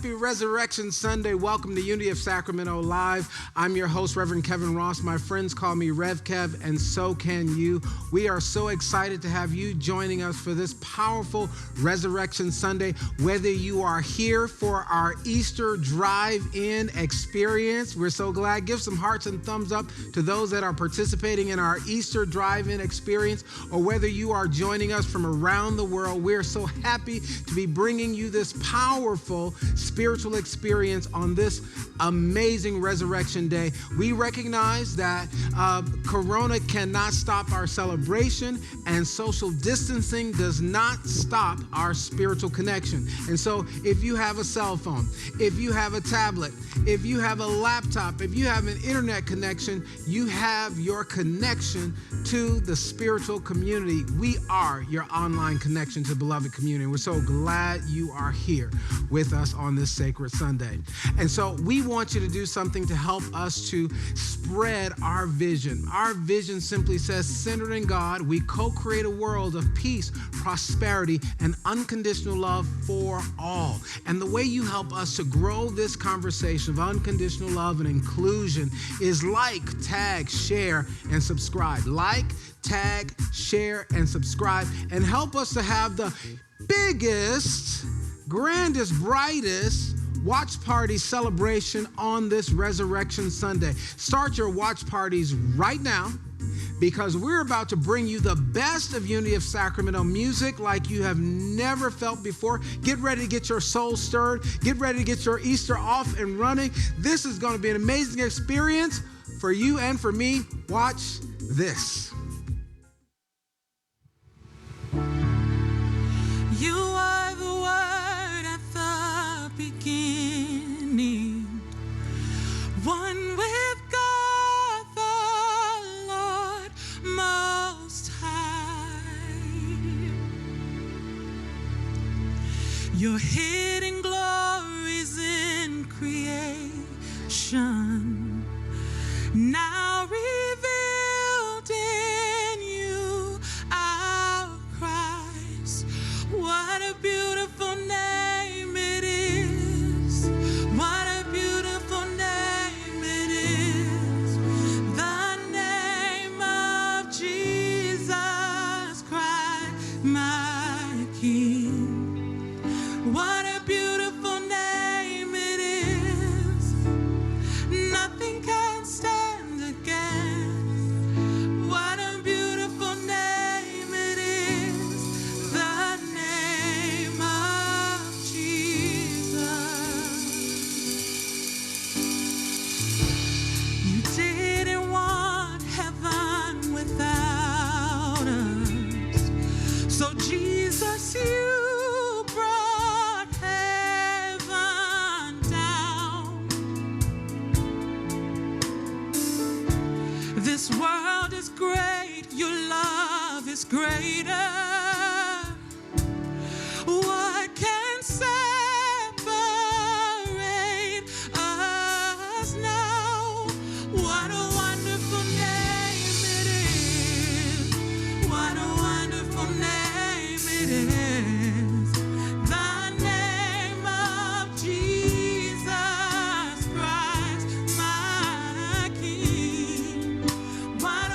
Happy Resurrection Sunday. Welcome to Unity of Sacramento Live. I'm your host, Reverend Kevin Ross. My friends call me Rev Kev, and so can you. We are so excited to have you joining us for this powerful Resurrection Sunday. Whether you are here for our Easter drive-in experience, we're so glad. Give some hearts and thumbs up to those that are participating in our Easter drive-in experience, or whether you are joining us from around the world, we're so happy to be bringing you this powerful spiritual experience on this amazing Resurrection Day. We recognize that Corona cannot stop our celebration, and social distancing does not stop our spiritual connection. And so if you have a cell phone, if you have a tablet, if you have a laptop, if you have an internet connection, you have your connection to the spiritual community. We are your online connection to the beloved community. We're so glad you are here with us on this sacred Sunday. And so we want you to do something to help us to spread our vision. Our vision simply says, centered in God, we co-create a world of peace, prosperity, and unconditional love for all. And the way you help us to grow this conversation of unconditional love and inclusion is like, tag, share, and subscribe. Like, tag, share, and subscribe, and help us to have the biggest, grandest, brightest watch party celebration on this Resurrection Sunday. Start your watch parties right now, because we're about to bring you the best of Unity of Sacramento music like you have never felt before. Get ready to get your soul stirred. Get ready to get your Easter off and running. This is going to be an amazing experience for you and for me. Watch this. You are the Word at the beginning, one with God the Lord Most High. Your hidden glories in creation, now revealed in you, our Christ. What a beautiful name it is. What a beautiful name it is. The name of Jesus Christ, my King. What a beautiful name it is. Nothing can stand against. What a beautiful name it is. The name of Jesus. You didn't want heaven without us, so Jesus, you brought heaven down. This world is great, your love is greater. What can separate us now? What a wonderful name it is. What a wonderful name it is. The name of Jesus Christ, my King. What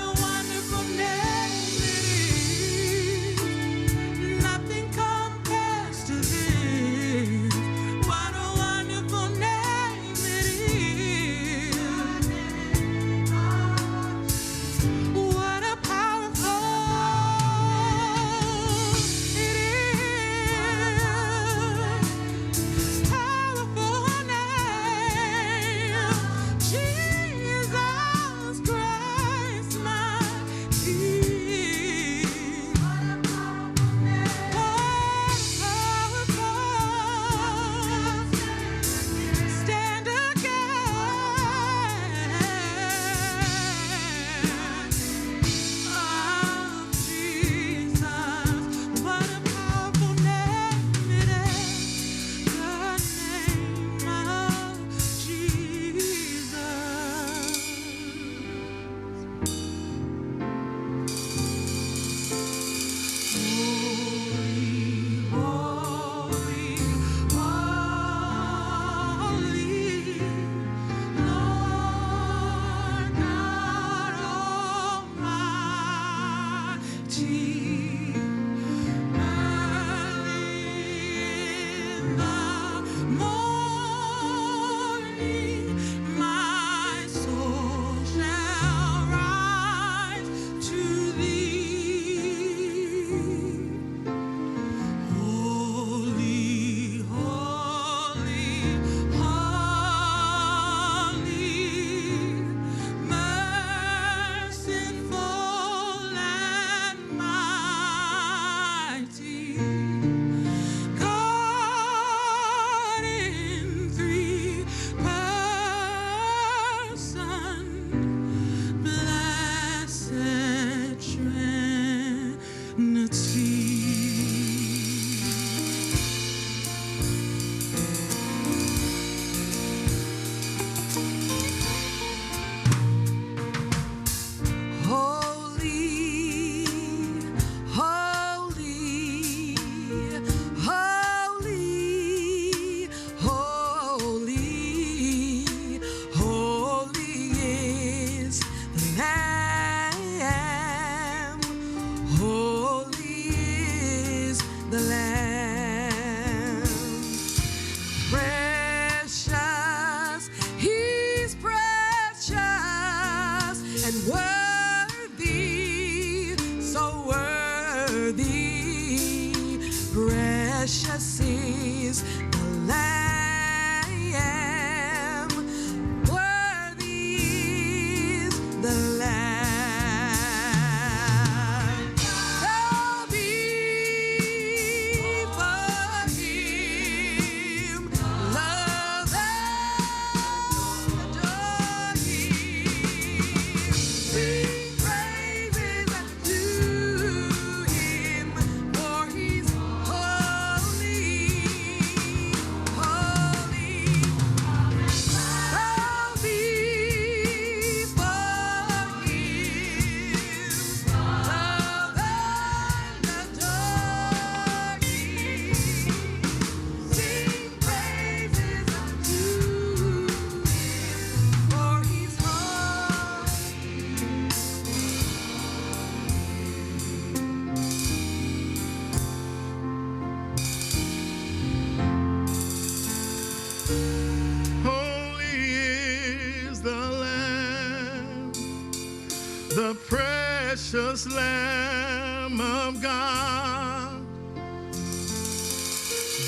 the precious Lamb of God.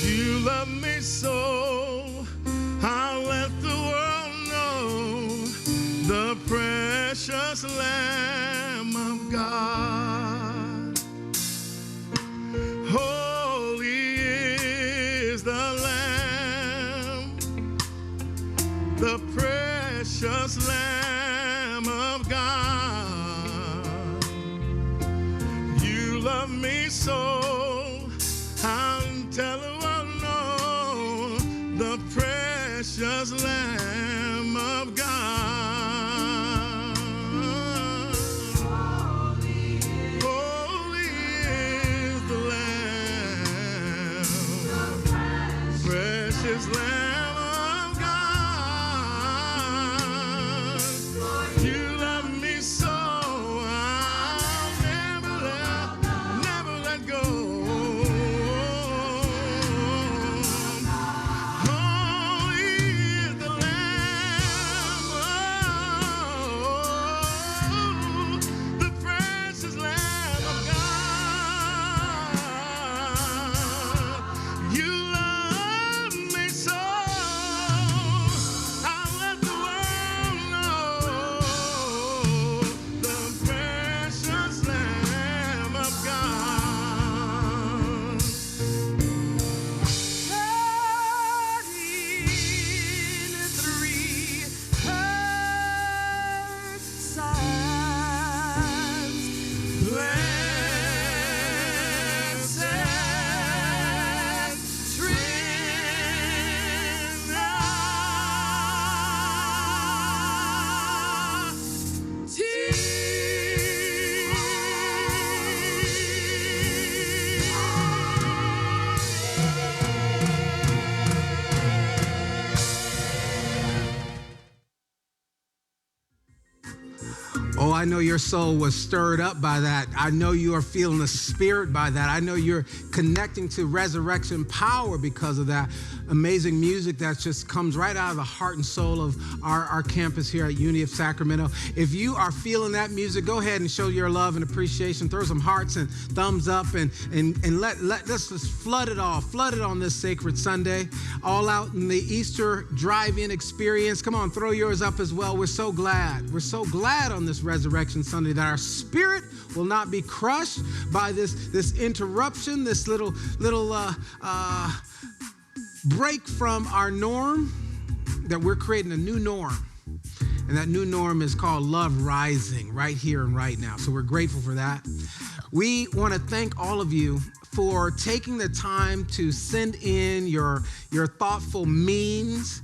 You love me so, I'll let the world know, the precious Lamb of God. Holy is the Lamb, the precious Lamb of God. You love me so, I'll tell the world no, the precious Lamb of God. Holy is the Lamb, precious Lamb of God. You love me so, I'll never let go. Holy is the Lamb, the precious Lamb of God. You love me so, I'll let the world know, the precious Lamb of God. In three persons, blessed Oh, I know your soul was stirred up by that. I know you are feeling the spirit by that. I know you're connecting to resurrection power because of that amazing music that just comes right out of the heart and soul of our campus here at Unity of Sacramento. If you are feeling that music, go ahead and show your love and appreciation. Throw some hearts and thumbs up and let's just flood it on this sacred Sunday. All out in the Easter drive-in experience. Come on, throw yours up as well. We're so glad on this Resurrection Sunday that our spirit will not be crushed by this interruption, this little break from our norm, that we're creating a new norm. And that new norm is called love rising right here and right now. So we're grateful for that. We want to thank all of you for taking the time to send in your thoughtful memes,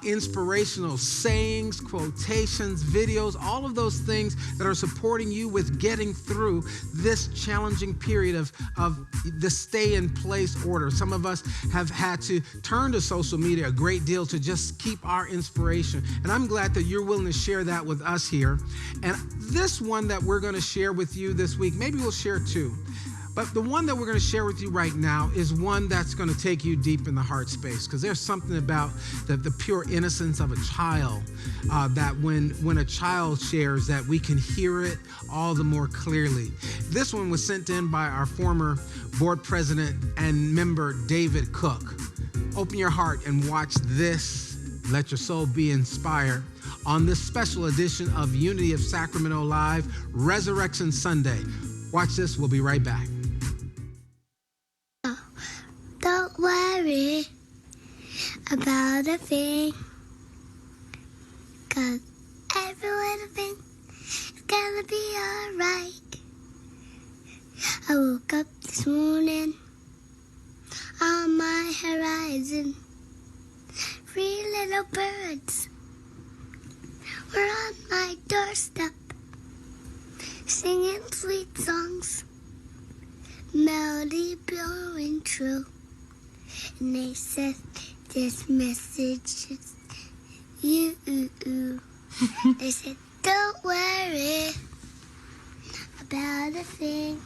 inspirational sayings, quotations, videos, all of those things that are supporting you with getting through this challenging period of the stay in place order. Some of us have had to turn to social media a great deal to just keep our inspiration. And I'm glad that you're willing to share that with us here. And this one that we're going to share with you this week, maybe we'll share two. But the one that we're going to share with you right now is one that's going to take you deep in the heart space, because there's something about the pure innocence of a child that when a child shares, that we can hear it all the more clearly. This one was sent in by our former board president and member, David Cook. Open your heart and watch this. Let your soul be inspired on this special edition of Unity of Sacramento Live, Resurrection Sunday. Watch this. We'll be right back. Don't worry about a thing, 'cause every little thing is gonna be alright. I woke up this morning, on my horizon, 3 little birds were on my doorstep, singing sweet songs, melody blowing true. And they said, this message is you. They said, don't worry about a thing,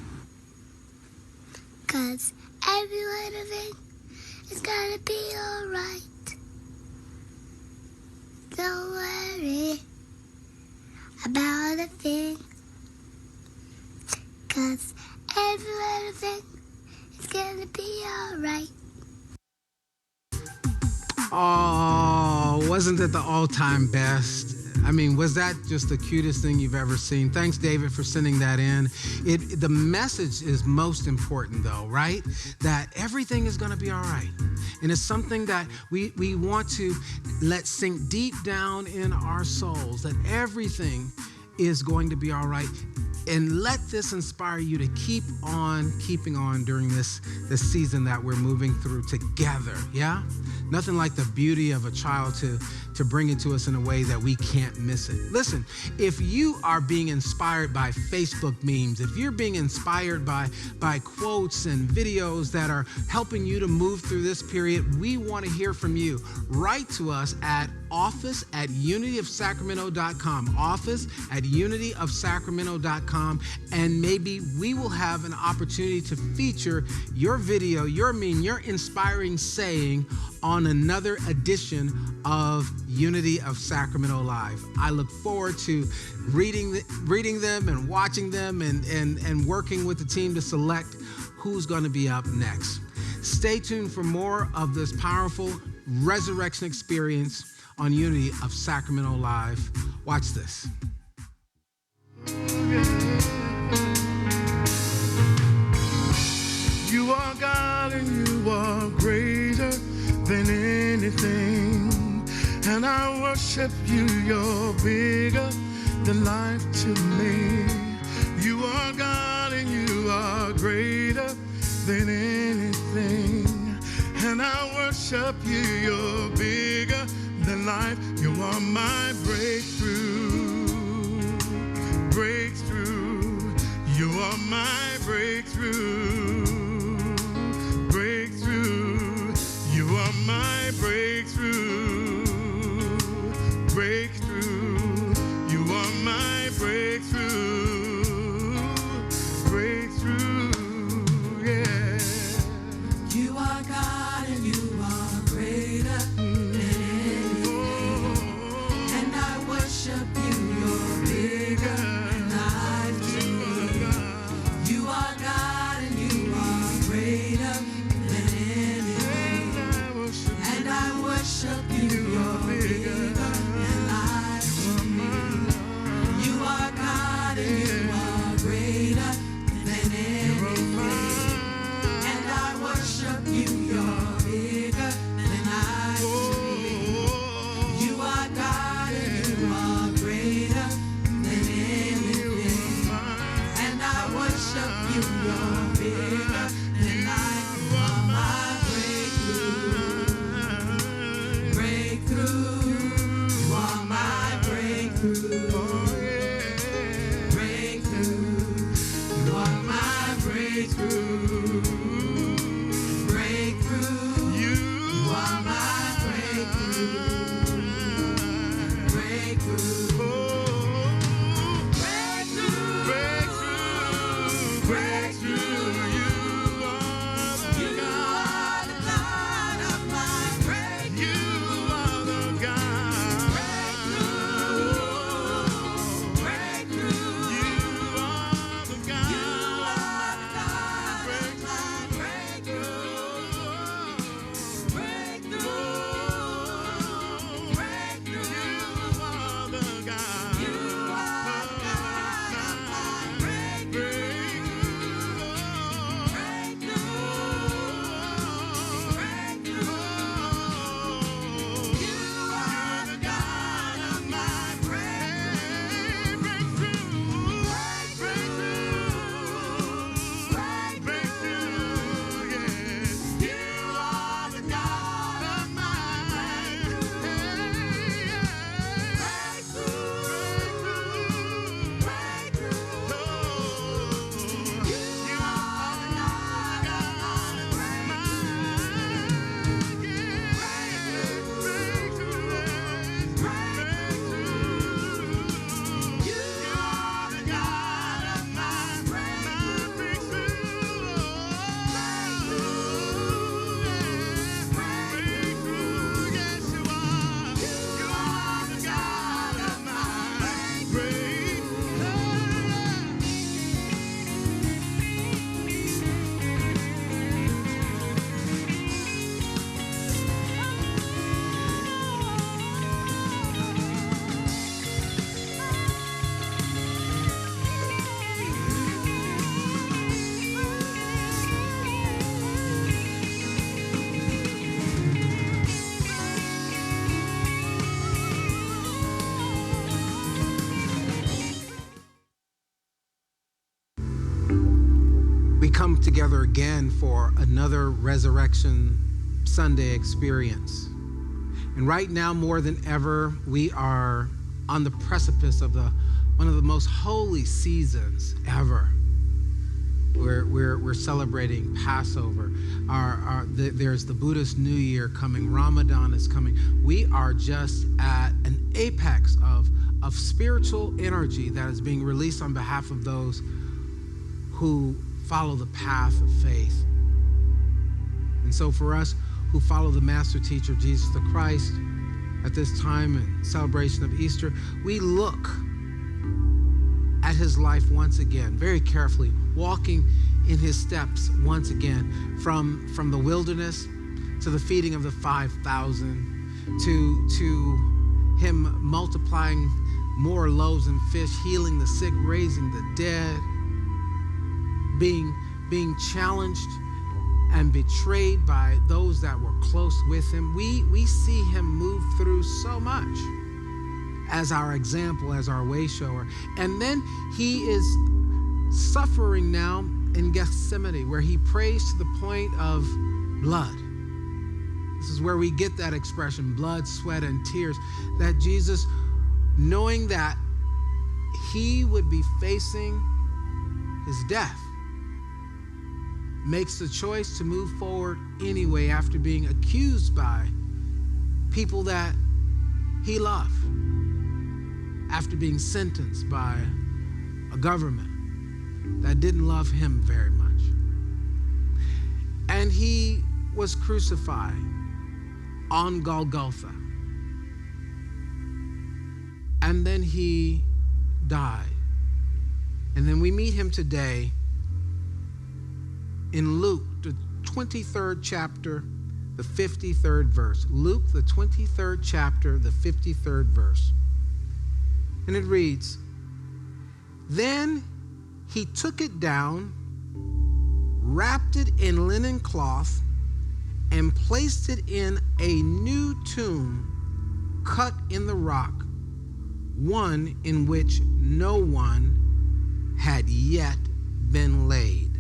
'cause every little thing is gonna be alright. Don't worry about a thing, 'cause every little thing is gonna be alright. Oh, wasn't that the all-time best? I mean, was that just the cutest thing you've ever seen? Thanks, David, for sending that in. The message is most important, though, right? That everything is going to be all right. And it's something that we want to let sink deep down in our souls, that everything is going to be all right. And let this inspire you to keep on keeping on during this season that we're moving through together, yeah? Nothing like the beauty of a child to bring it to us in a way that we can't miss it. Listen, if you are being inspired by Facebook memes, if you're being inspired by quotes and videos that are helping you to move through this period, we want to hear from you. Write to us at office@unityofsacramento.com, office@unityofsacramento.com, and maybe we will have an opportunity to feature your video, your meme, your inspiring saying on another edition of Unity of Sacramento Live. I look forward to reading them and watching them and working with the team to select who's going to be up next. Stay tuned for more of this powerful resurrection experience on Unity of Sacramento Live. Watch this. You are God and you are greater than anything. And I worship you, you're bigger than life to me. You are God and you are greater than anything. And I worship you, you're bigger than life. You are my breakthrough, breakthrough. You are my breakthrough, breakthrough. You are my breakthrough, breakthrough. You are my breakthrough, breakthrough, yeah. You are God and you are greater than anything. And I worship you, you're bigger than life to me. You are God and you are greater than anything. And I worship you, you're bigger than life. together again for another Resurrection Sunday experience. And right now, more than ever, we are on the precipice of one of the most holy seasons ever. We're celebrating Passover. There's the Buddhist New Year coming. Ramadan is coming. We are just at an apex of spiritual energy that is being released on behalf of those who follow the path of faith. And so for us who follow the master teacher, Jesus the Christ, at this time in celebration of Easter, we look at his life once again, very carefully, walking in his steps once again, from the wilderness to the feeding of the 5,000, to him multiplying more loaves and fish, healing the sick, raising the dead, being challenged and betrayed by those that were close with him. We see him move through so much as our example, as our way shower. And then he is suffering now in Gethsemane, where he prays to the point of blood. This is where we get that expression, blood, sweat, and tears, that Jesus, knowing that he would be facing his death, makes the choice to move forward anyway after being accused by people that he loved, after being sentenced by a government that didn't love him very much. And he was crucified on Golgotha. And then he died. And then we meet him today in Luke, the 23rd chapter, the 53rd verse. Luke, the 23rd chapter, the 53rd verse. And it reads, "Then he took it down, wrapped it in linen cloth, and placed it in a new tomb cut in the rock, one in which no one had yet been laid."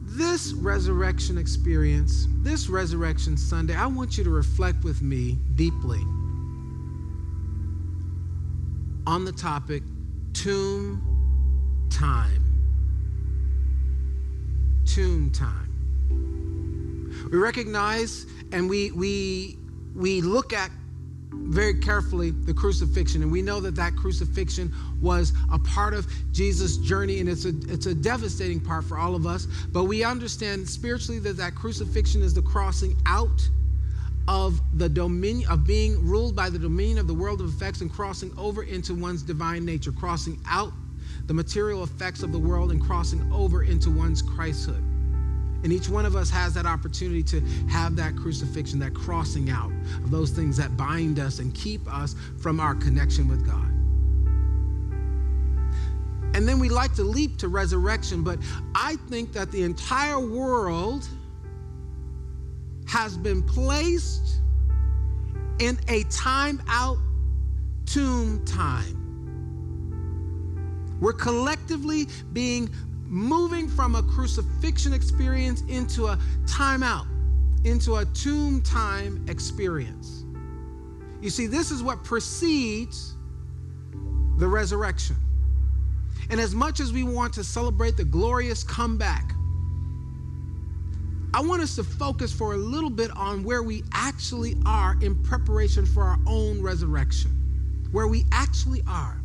This resurrection experience, this Resurrection Sunday, I want you to reflect with me deeply on the topic, tomb time. Tomb time. We recognize and we look at very carefully the crucifixion, and we know that crucifixion was a part of Jesus' journey, and it's a devastating part for all of us. But we understand spiritually that crucifixion is the crossing out of the dominion of being ruled by the dominion of the world of effects and crossing over into one's divine nature, crossing out the material effects of the world and crossing over into one's Christhood. And each one of us has that opportunity to have that crucifixion, that crossing out of those things that bind us and keep us from our connection with God. And then we like to leap to resurrection, but I think that the entire world has been placed in a time-out tomb time. We're collectively moving from a crucifixion experience into a time-out, into a tomb time experience. You see, this is what precedes the resurrection. And as much as we want to celebrate the glorious comeback, I want us to focus for a little bit on where we actually are in preparation for our own resurrection, where we actually are.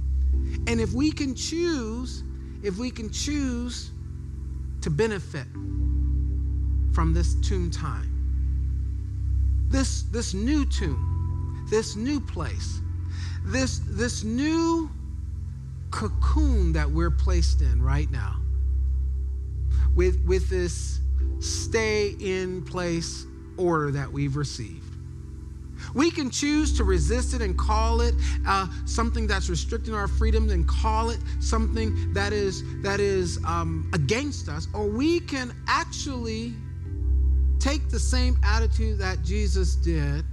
And if we can choose to benefit from this tomb time, this new tomb, this new place, this new cocoon that we're placed in right now, with this stay in place order that we've received. We can choose to resist it and call it something that's restricting our freedom, and call it something that is against us, or we can actually take the same attitude that Jesus did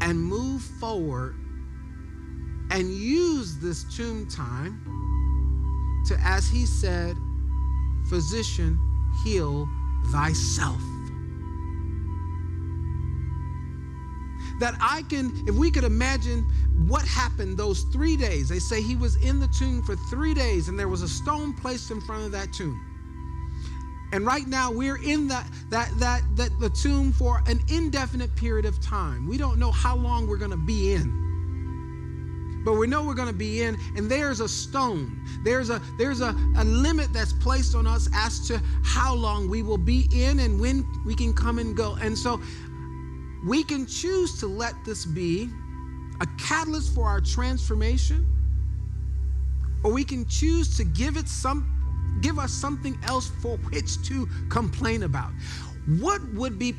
and move forward and used this tomb time to, as he said, physician, heal thyself. That if we could imagine what happened those 3 days. They say he was in the tomb for 3 days, and there was a stone placed in front of that tomb. And right now we're in the tomb for an indefinite period of time. We don't know how long we're going to be in, but we know we're going to be in. And there's a stone. There's a limit that's placed on us as to how long we will be in and when we can come and go. And so we can choose to let this be a catalyst for our transformation, or we can choose to give us something else for which to complain about. What would be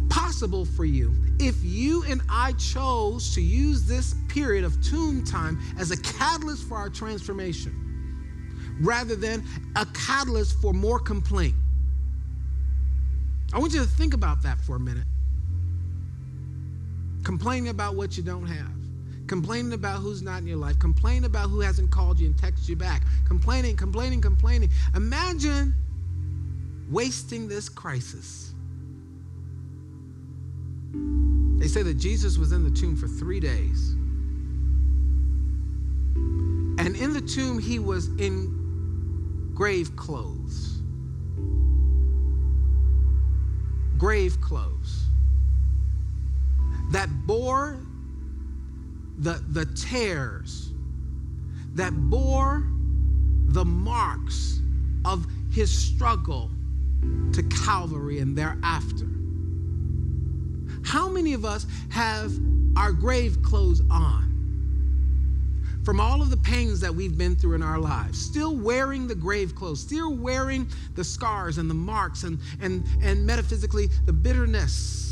possible for you if you and I chose to use this period of tomb time as a catalyst for our transformation rather than a catalyst for more complaint? I want you to think about that for a minute. Complaining about what you don't have. Complaining about who's not in your life. Complaining about who hasn't called you and texted you back. Complaining. Imagine wasting this crisis. They say that Jesus was in the tomb for 3 days. And in the tomb, he was in grave clothes. Grave clothes that bore the tears, that bore the marks of his struggle to Calvary and thereafter. How many of us have our grave clothes on from all of the pains that we've been through in our lives, still wearing the grave clothes, still wearing the scars and the marks and metaphysically the bitterness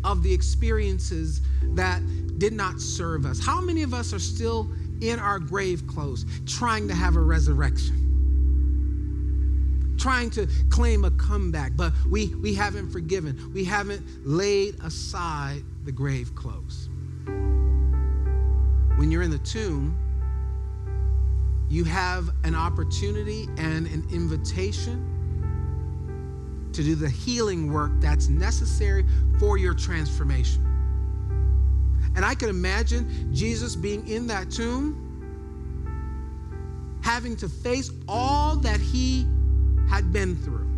of the experiences that did not serve us? How many of us are still in our grave clothes trying to have a resurrection, trying to claim a comeback, but we haven't forgiven, we haven't laid aside the grave clothes? When you're in the tomb, you have an opportunity and an invitation to do the healing work that's necessary for your transformation. And I can imagine Jesus being in that tomb, having to face all that he had been through,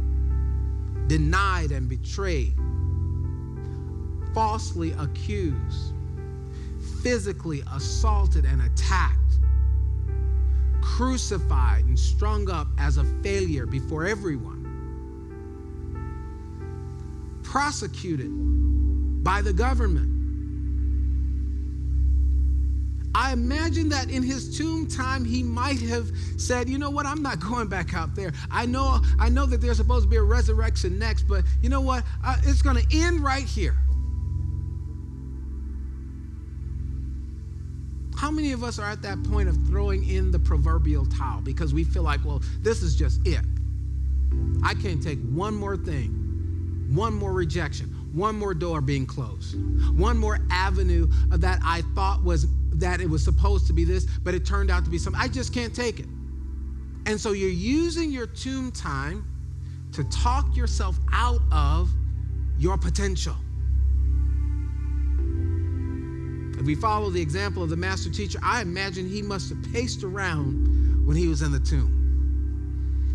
denied and betrayed, falsely accused, physically assaulted and attacked, crucified and strung up as a failure before everyone, prosecuted by the government. I imagine that in his tomb time, he might have said, you know what, I'm not going back out there. I know that there's supposed to be a resurrection next, but you know what, it's going to end right here. How many of us are at that point of throwing in the proverbial towel because we feel like, well, this is just it. I can't take one more thing. One more rejection, one more door being closed, one more avenue that I thought was that it was supposed to be this, but it turned out to be something. I just can't take it. And so you're using your tomb time to talk yourself out of your potential. If we follow the example of the master teacher, I imagine he must have paced around when he was in the tomb.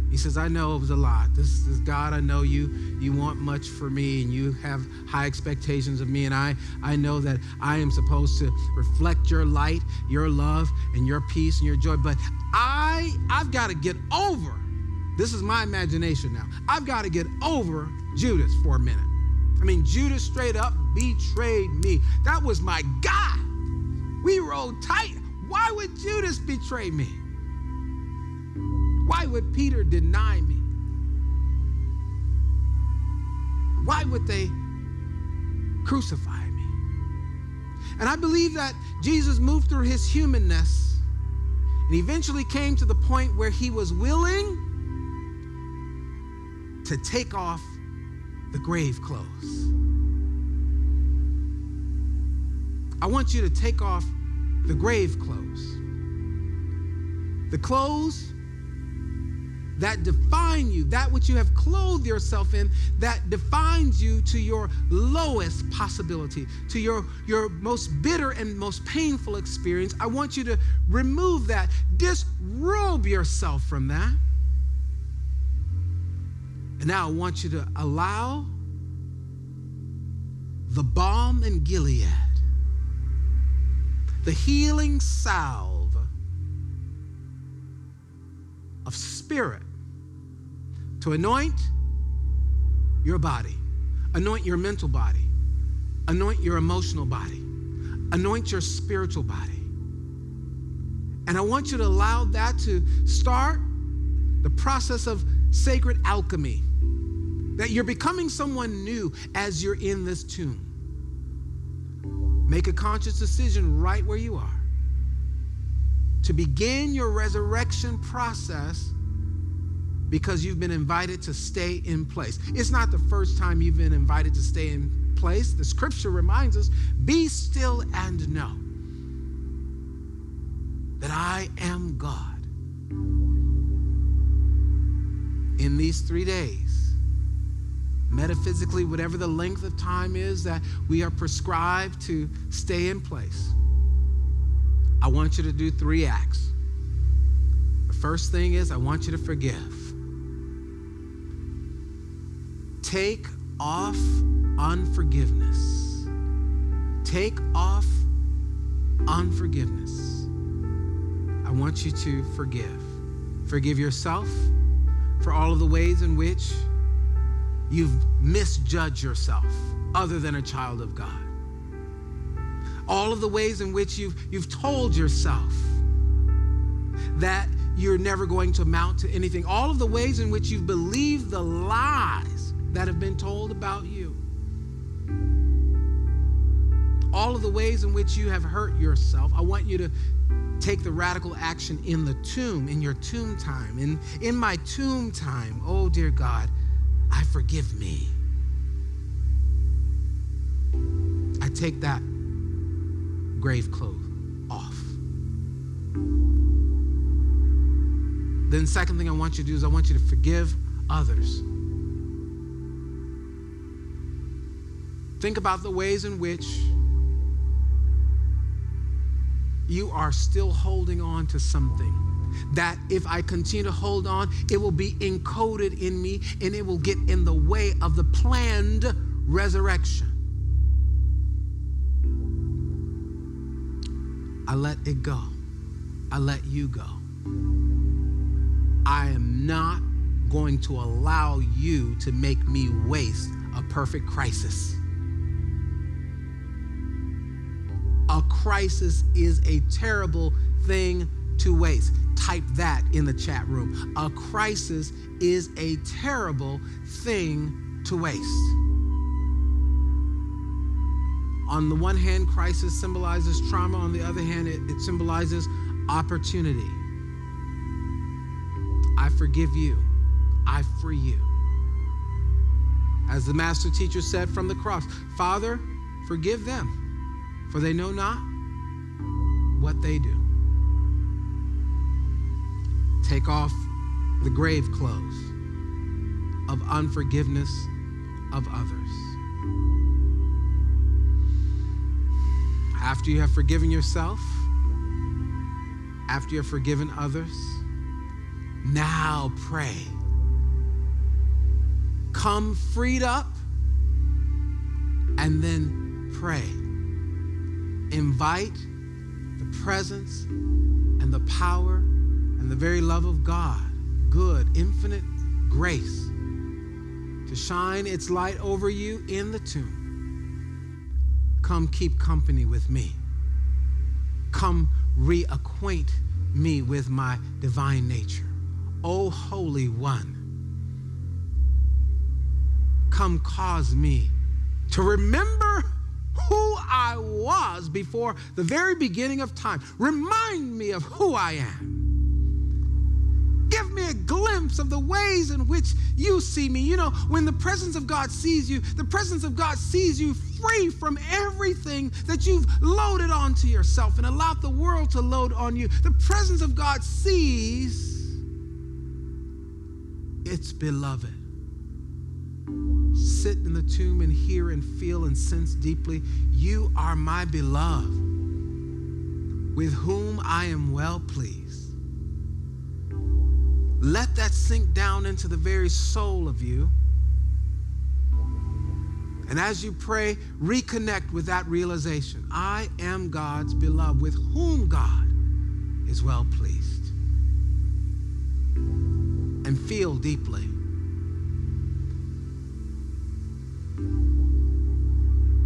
He says, I know it was a lot. This is God, I know you want much for me and you have high expectations of me, and I know that I am supposed to reflect your light, your love, and your peace and your joy, but I've got to get over, this is my imagination now, I've got to get over Judas for a minute. I mean, Judas straight up betrayed me. That was my guy. We rolled tight. Why would Judas betray me? Why would Peter deny me? Why would they crucify me? And I believe that Jesus moved through his humanness and eventually came to the point where he was willing to take off the grave clothes. I want you to take off the grave clothes. The clothes that define you, that which you have clothed yourself in, that defines you to your lowest possibility, to your most bitter and most painful experience. I want you to remove that. Disrobe yourself from that. And now I want you to allow the balm in Gilead, the healing salve of spirit, to anoint your body, anoint your mental body, anoint your emotional body, anoint your spiritual body. And I want you to allow that to start the process of sacred alchemy, that you're becoming someone new as you're in this tomb. Make a conscious decision right where you are to begin your resurrection process, because you've been invited to stay in place. It's not the first time you've been invited to stay in place. The scripture reminds us, be still and know that I am God. In these 3 days, metaphysically, whatever the length of time is that we are prescribed to stay in place, I want you to do 3 acts. The first thing is I want you to forgive. Take off unforgiveness. Take off unforgiveness. I want you to forgive. Forgive yourself for all of the ways in which you've misjudged yourself other than a child of God. All of the ways in which you've told yourself that you're never going to amount to anything. All of the ways in which you've believed the lies that have been told about you. All of the ways in which you have hurt yourself. I want you to take the radical action in the tomb, in your tomb time. In my tomb time, oh dear God, I forgive me. I take that grave clothes off. Then second thing I want you to do is I want you to forgive others. Think about the ways in which you are still holding on to something that if I continue to hold on, it will be encoded in me and it will get in the way of the planned resurrection. I let it go. I let you go. I am not going to allow you to make me waste a perfect crisis. A crisis is a terrible thing to waste. Type that in the chat room. A crisis is a terrible thing to waste. On the one hand, crisis symbolizes trauma. On the other hand, it symbolizes opportunity. I forgive you. I free you. As the master teacher said from the cross, Father, forgive them, for they know not what they do. Take off the grave clothes of unforgiveness of others. After you have forgiven yourself, after you have forgiven others, now pray. Come freed up and then pray. Invite the presence and the power and the very love of God, good, infinite grace, to shine its light over you in the tomb. Come keep company with me. Come reacquaint me with my divine nature. O Holy One, come cause me to remember who I was before the very beginning of time. Remind me of who I am. Give me a glimpse of the ways in which you see me. You know, when the presence of God sees you, the presence of God sees you free from everything that you've loaded onto yourself and allowed the world to load on you. The presence of God sees its beloved. Sit in the tomb and hear and feel and sense deeply, you are my beloved, with whom I am well pleased. Let that sink down into the very soul of you. And as you pray, reconnect with that realization. I am God's beloved, with whom God is well pleased. And feel deeply.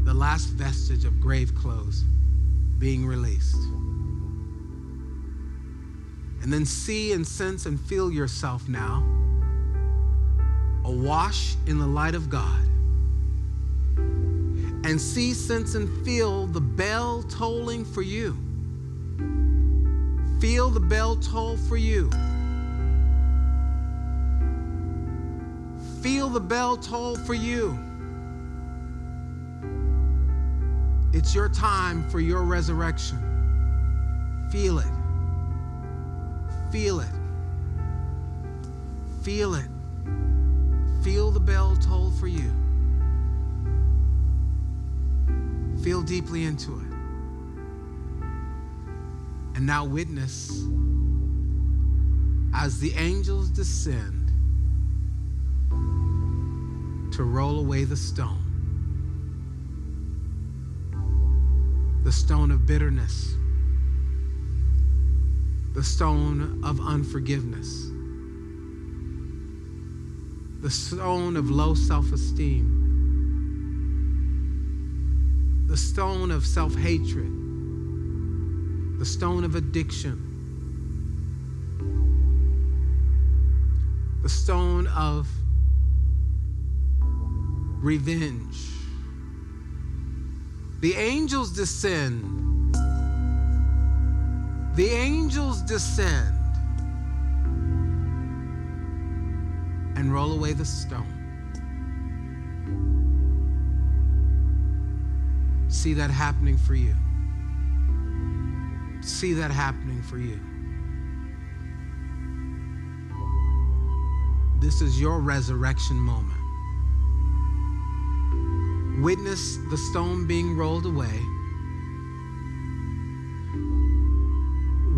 The last vestige of grave clothes being released. And then see and sense and feel yourself now awash in the light of God. And see, sense, and feel the bell tolling for you. Feel the bell toll for you. Feel the bell toll for you. It's your time for your resurrection. Feel it. Feel it. Feel it. Feel the bell toll for you. Feel deeply into it. And now witness as the angels descend to roll away the stone. The stone of bitterness. The stone of unforgiveness. The stone of low self-esteem. The stone of self-hatred. The stone of addiction. The stone of revenge. The angels descend. The angels descend and roll away the stone. See that happening for you. See that happening for you. This is your resurrection moment. Witness the stone being rolled away.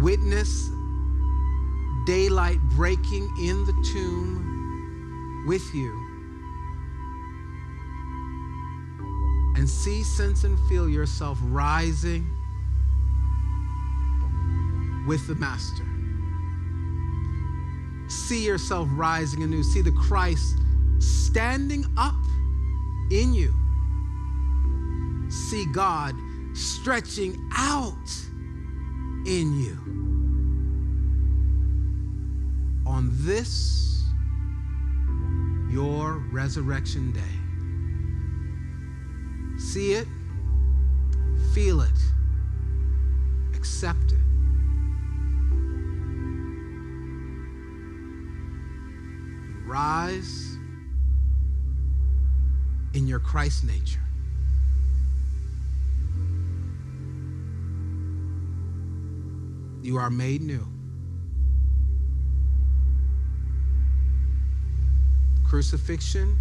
Witness daylight breaking in the tomb with you. And see, sense, and feel yourself rising with the Master. See yourself rising anew. See the Christ standing up in you. See God stretching out in you. On this, your resurrection day. See it, feel it, accept it. Rise in your Christ nature. You are made new. Crucifixion,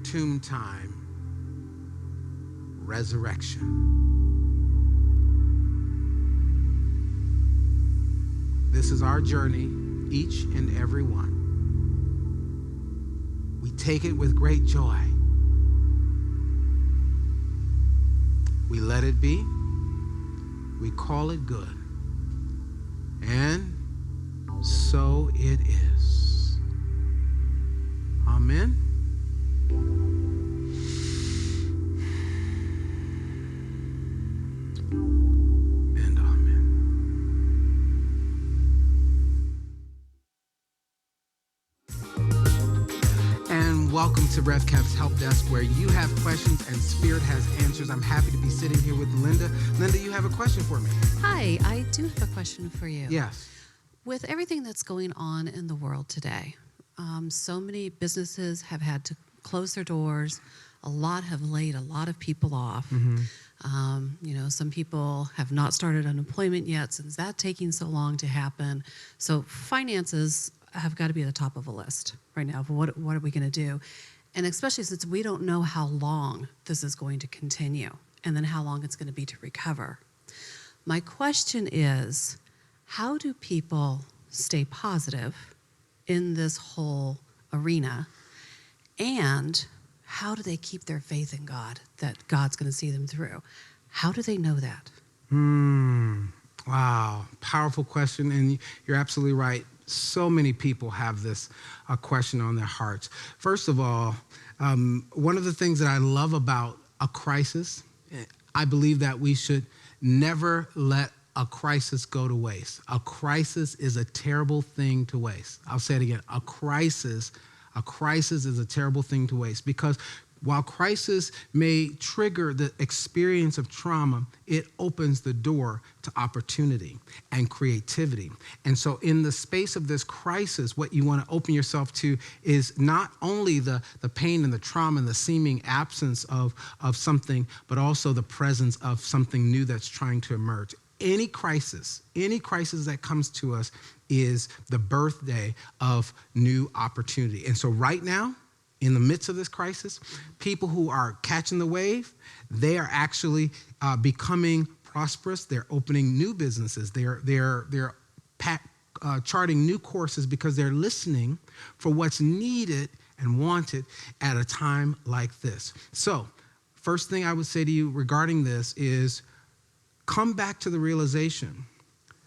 tomb time, resurrection. This is our journey, each and every one. We take it with great joy. We let it be. We call it good. And so it is. Amen. And amen. And welcome to Rev Kev's Help Desk, where you have questions and Spirit has answers. I'm happy to be sitting here with Linda. Linda, you have a question for me. Hi, I do have a question for you. Yes. With everything that's going on in the world today, so many businesses have had to close their doors. A lot have laid a lot of people off. Some people have not started unemployment yet since that taking so long to happen. So finances have got to be at the top of a list right now. What are we going to do? And especially since we don't know how long this is going to continue and then how long it's going to be to recover. My question is, how do people stay positive in this whole arena? And how do they keep their faith in God, that God's going to see them through? How do they know that? Wow, powerful question. And you're absolutely right. So many people have this question on their hearts. First of all, one of the things that I love about a crisis, I believe that we should never let a crisis go to waste. A crisis is a terrible thing to waste. I'll say it again. A crisis is a terrible thing to waste, because while crisis may trigger the experience of trauma, it opens the door to opportunity and creativity. And so in the space of this crisis, what you want to open yourself to is not only the pain and the trauma and the seeming absence of something, but also the presence of something new that's trying to emerge. Any crisis that comes to us is the birthday of new opportunity. And so right now, in the midst of this crisis, people who are catching the wave, they are actually becoming prosperous. They're opening new businesses. They're charting new courses because they're listening for what's needed and wanted at a time like this. So, first thing I would say to you regarding this is come back to the realization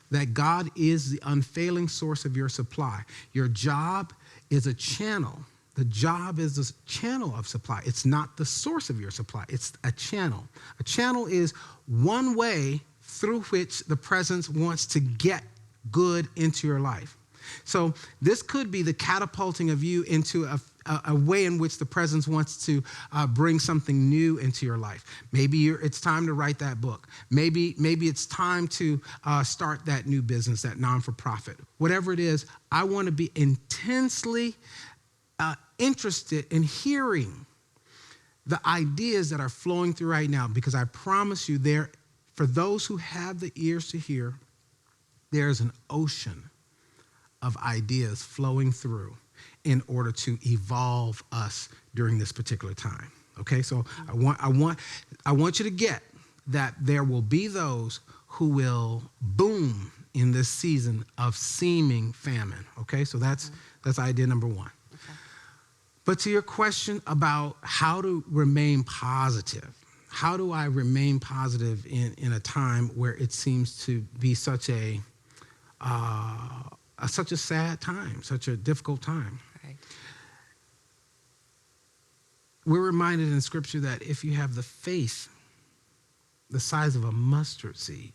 that God is the unfailing source of your supply. Your job is a channel. The job is a channel of supply. It's not the source of your supply. It's a channel. A channel is one way through which the presence wants to get good into your life. So this could be the catapulting of you into a way in which the presence wants to bring something new into your life. Maybe it's time to write that book. Maybe it's time to start that new business, that non-for-profit. Whatever it is, I want to be intensely interested in hearing the ideas that are flowing through right now, because I promise you, for those who have the ears to hear, there's an ocean of ideas flowing through in order to evolve us during this particular time. Okay, so I want you to get that there will be those who will boom in this season of seeming famine. Okay, so that's idea number one. Okay. But to your question about how to remain positive, how do I remain positive in a time where it seems to be such a sad time, such a difficult time? Right. We're reminded in Scripture that if you have the faith the size of a mustard seed,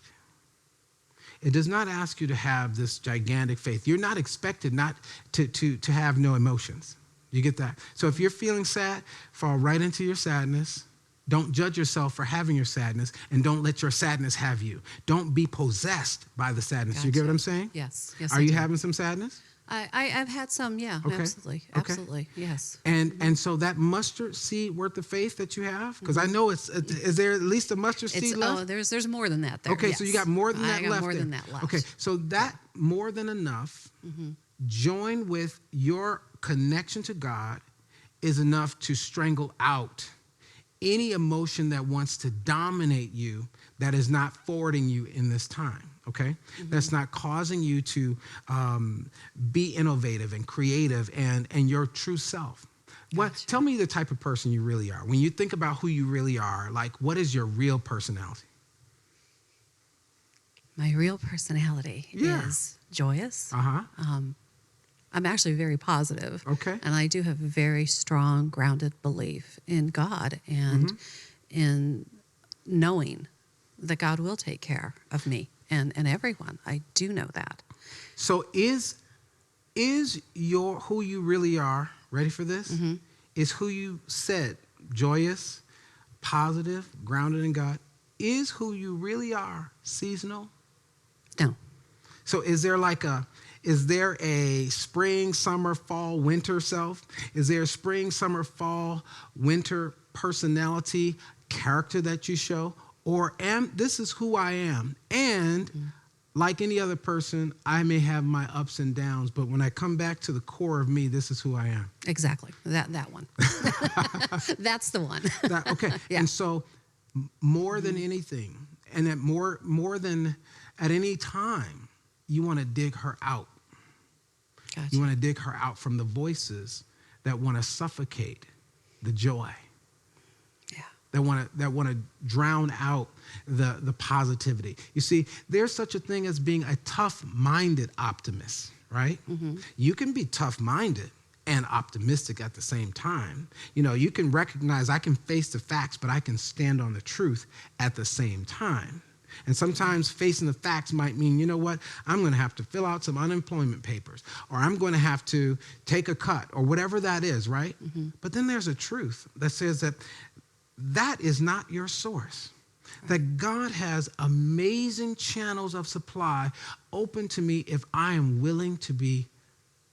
it does not ask you to have this gigantic faith. You're not expected not to have no emotions. You get that? So if you're feeling sad, fall right into your sadness. Don't judge yourself for having your sadness, and don't let your sadness have you. Don't be possessed by the sadness. Gotcha. You get what I'm saying? Yes. Are you having some sadness? I've had some, yeah, Okay. absolutely, Okay. absolutely, yes. And so that mustard seed worth of faith that you have, because I know is there at least a mustard seed left? Oh, there's more than that there. Okay, yes. so you got more than that I got left. more there. than that left. Okay, so that more than enough, join with your connection to God, is enough to strangle out any emotion that wants to dominate you, that is not forwarding you in this time. Okay, that's not causing you to be innovative and creative and your true self. Gotcha. Tell me the type of person you really are. When you think about who you really are, like, what is your real personality? My real personality is joyous. I'm actually very positive. Okay. And I do have a very strong, grounded belief in God and in knowing that God will take care of me and everyone. I do know that. So is who you really are, ready for this? Is who you said, joyous, positive, grounded in God, is who you really are seasonal? No. So is there like Is there a spring, summer, fall, winter self? Is there a spring, summer, fall, winter personality, character that you show? Or this is who I am. And like any other person, I may have my ups and downs, but when I come back to the core of me, this is who I am. Exactly. That one. That's the one. Okay. Yeah. And so more than anything, and that more than at any time, you want to dig her out. Gotcha. You want to dig her out from the voices that want to suffocate the joy. Yeah. That want to drown out the positivity. You see, there's such a thing as being a tough-minded optimist, right? Mm-hmm. You can be tough-minded and optimistic at the same time. You know, you can recognize I can face the facts, but I can stand on the truth at the same time. And sometimes facing the facts might mean, you know what, I'm going to have to fill out some unemployment papers, or I'm going to have to take a cut, or whatever that is, right? Mm-hmm. But then there's a truth that says that is not your source. That God has amazing channels of supply open to me if I am willing to be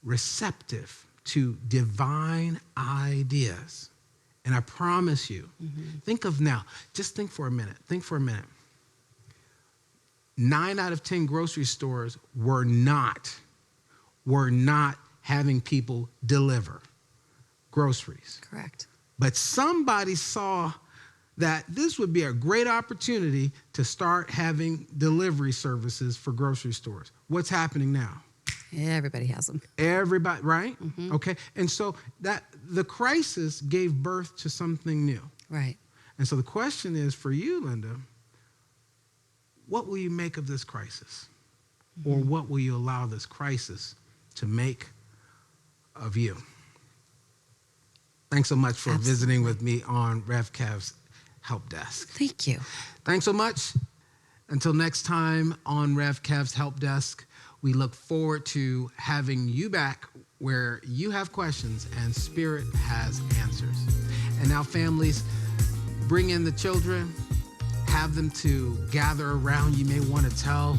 receptive to divine ideas. And I promise you, just think for a minute. 9 out of 10 grocery stores were not having people deliver groceries. Correct. But somebody saw that this would be a great opportunity to start having delivery services for grocery stores. What's happening now? Everybody has them. Everybody, right? Mm-hmm. Okay. And so that the crisis gave birth to something new. Right. And so the question is for you, Linda, what will you make of this crisis? Or what will you allow this crisis to make of you? Thanks so much for visiting with me on Rev Kev's Help Desk. Thank you. Thanks so much. Until next time on Rev Kev's Help Desk, we look forward to having you back where you have questions and Spirit has answers. And now, families, bring in the children, have them to gather around. You may want to tell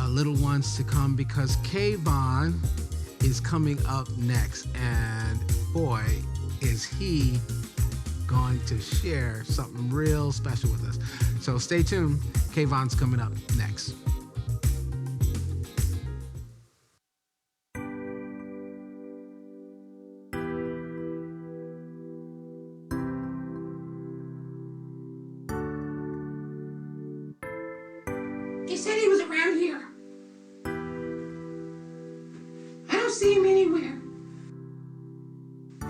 little ones to come because Kayvon is coming up next. And boy, is he going to share something real special with us. So stay tuned. Kayvon's coming up next. He said he was around